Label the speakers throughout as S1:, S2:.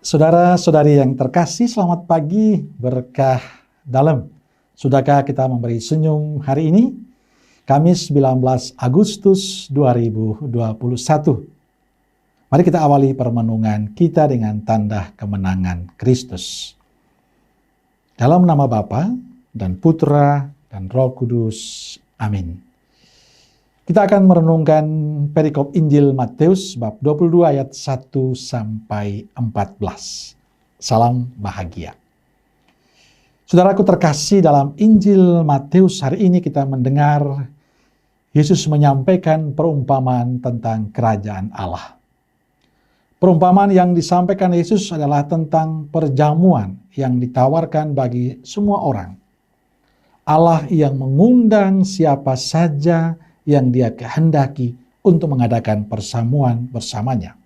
S1: Saudara-saudari yang terkasih, selamat pagi, berkah dalam. Sudahkah kita memberi senyum hari ini? Kamis 19 Agustus 2021. Mari kita awali permenungan kita dengan tanda kemenangan Kristus. Dalam nama Bapa dan Putra dan Roh Kudus. Amin. Kita akan merenungkan perikop Injil Matius bab 22 ayat 1 sampai 14. Salam bahagia. Saudaraku terkasih, dalam Injil Matius hari ini kita mendengar Yesus menyampaikan perumpamaan tentang kerajaan Allah. Perumpamaan yang disampaikan Yesus adalah tentang perjamuan yang ditawarkan bagi semua orang. Allah yang mengundang siapa saja yang Dia kehendaki untuk mengadakan persamuan bersamanya.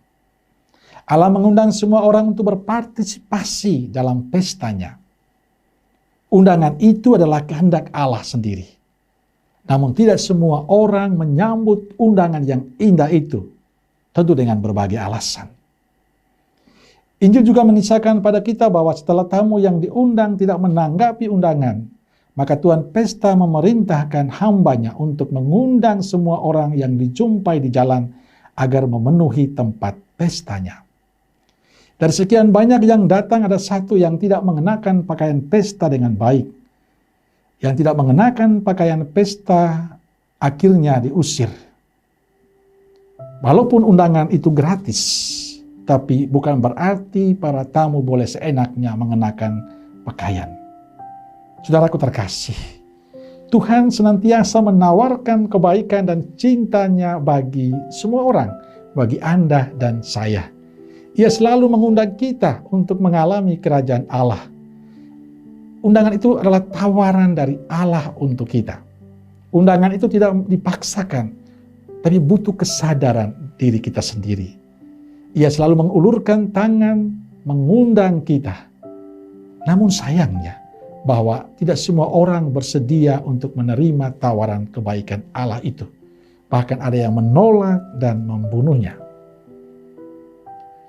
S1: Allah mengundang semua orang untuk berpartisipasi dalam pestanya. Undangan itu adalah kehendak Allah sendiri. Namun tidak semua orang menyambut undangan yang indah itu, tentu dengan berbagai alasan. Injil juga mengisahkan pada kita bahwa setelah tamu yang diundang tidak menanggapi undangan, maka Tuhan Pesta memerintahkan hambanya untuk mengundang semua orang yang dijumpai di jalan agar memenuhi tempat pestanya. Dari sekian banyak yang datang, ada satu yang tidak mengenakan pakaian pesta dengan baik. Yang tidak mengenakan pakaian pesta akhirnya diusir. Walaupun undangan itu gratis, tapi bukan berarti para tamu boleh seenaknya mengenakan pakaian. Saudaraku terkasih, Tuhan senantiasa menawarkan kebaikan dan cintanya bagi semua orang, bagi Anda dan saya. Ia selalu mengundang kita untuk mengalami kerajaan Allah. Undangan itu adalah tawaran dari Allah untuk kita. Undangan itu tidak dipaksakan, tapi butuh kesadaran diri kita sendiri. Ia selalu mengulurkan tangan, mengundang kita. Namun sayangnya, bahwa tidak semua orang bersedia untuk menerima tawaran kebaikan Allah itu. Bahkan ada yang menolak dan membunuhnya.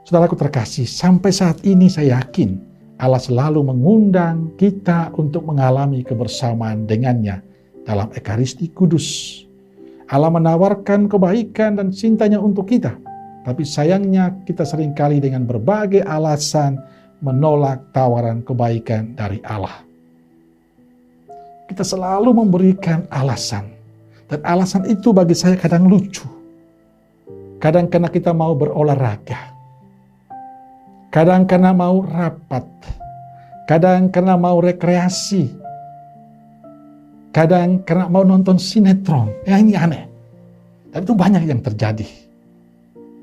S1: Saudaraku terkasih, sampai saat ini saya yakin Allah selalu mengundang kita untuk mengalami kebersamaan dengannya dalam Ekaristi Kudus. Allah menawarkan kebaikan dan cintanya untuk kita. Tapi sayangnya kita seringkali dengan berbagai alasan menolak tawaran kebaikan dari Allah. Kita selalu memberikan alasan. Dan alasan itu bagi saya kadang lucu. Kadang karena kita mau berolahraga. Kadang karena mau rapat. Kadang karena mau rekreasi. Kadang karena mau nonton sinetron. Ya, ini aneh. Dan itu banyak yang terjadi.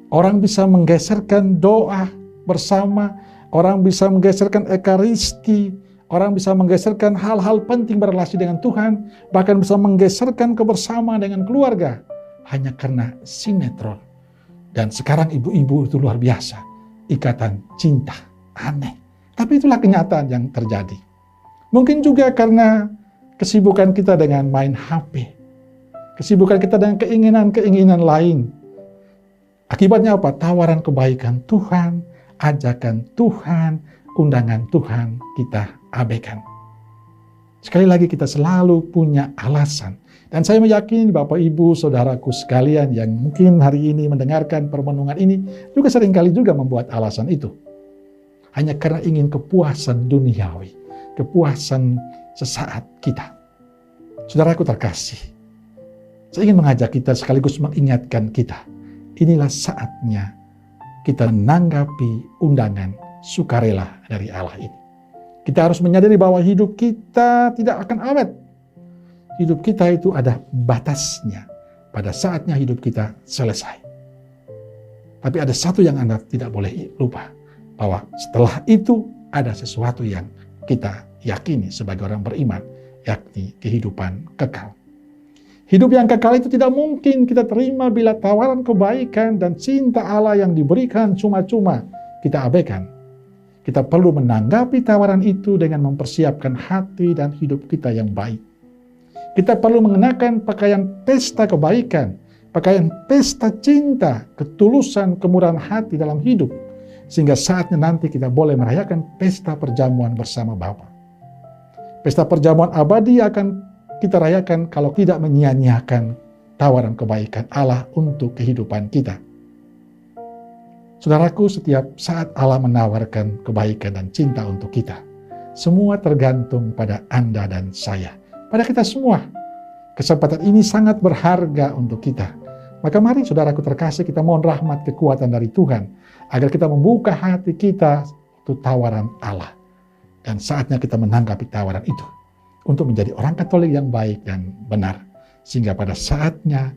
S1: Orang bisa menggeserkan doa bersama. Orang bisa menggeserkan ekaristi. Orang bisa menggeserkan hal-hal penting berrelasi dengan Tuhan, bahkan bisa menggeserkan kebersamaan dengan keluarga, hanya karena sinetron. Dan sekarang ibu-ibu itu luar biasa, ikatan cinta, aneh. Tapi itulah kenyataan yang terjadi. Mungkin juga karena kesibukan kita dengan main HP, kesibukan kita dengan keinginan-keinginan lain. Akibatnya apa? Tawaran kebaikan Tuhan, ajakan Tuhan, undangan Tuhan kita abaikan. Sekali lagi kita selalu punya alasan. Dan saya meyakini Bapak Ibu Saudaraku sekalian yang mungkin hari ini mendengarkan permenungan ini juga seringkali juga membuat alasan itu. Hanya karena ingin kepuasan duniawi, kepuasan sesaat kita. Saudaraku terkasih, saya ingin mengajak kita sekaligus mengingatkan kita. Inilah saatnya kita menanggapi undangan sukarela dari Allah ini. Kita harus menyadari bahwa hidup kita tidak akan awet. Hidup kita itu ada batasnya. Pada saatnya hidup kita selesai. Tapi ada satu yang Anda tidak boleh lupa. Bahwa setelah itu ada sesuatu yang kita yakini sebagai orang beriman. Yakni kehidupan kekal. Hidup yang kekal itu tidak mungkin kita terima bila tawaran kebaikan dan cinta Allah yang diberikan cuma-cuma kita abaikan. Kita perlu menanggapi tawaran itu dengan mempersiapkan hati dan hidup kita yang baik. Kita perlu mengenakan pakaian pesta kebaikan, pakaian pesta cinta, ketulusan, kemurahan hati dalam hidup. Sehingga saatnya nanti kita boleh merayakan pesta perjamuan bersama Bapa. Pesta perjamuan abadi akan kita rayakan kalau tidak menyia-nyiakan tawaran kebaikan Allah untuk kehidupan kita. Saudaraku, setiap saat Allah menawarkan kebaikan dan cinta untuk kita, semua tergantung pada Anda dan saya, pada kita semua. Kesempatan ini sangat berharga untuk kita. Maka mari saudaraku terkasih, kita mohon rahmat kekuatan dari Tuhan, agar kita membuka hati kita untuk tawaran Allah. Dan saatnya kita menanggapi tawaran itu, untuk menjadi orang Katolik yang baik dan benar. Sehingga pada saatnya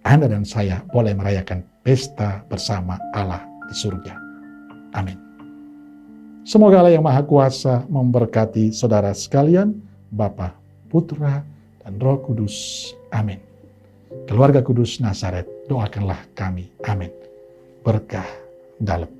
S1: Anda dan saya boleh merayakan pesta bersama Allah di surga. Amin. Semoga Allah yang Maha Kuasa memberkati saudara sekalian, Bapa, Putra, dan Roh Kudus. Amin. Keluarga Kudus Nazaret, doakanlah kami. Amin. Berkah dalam.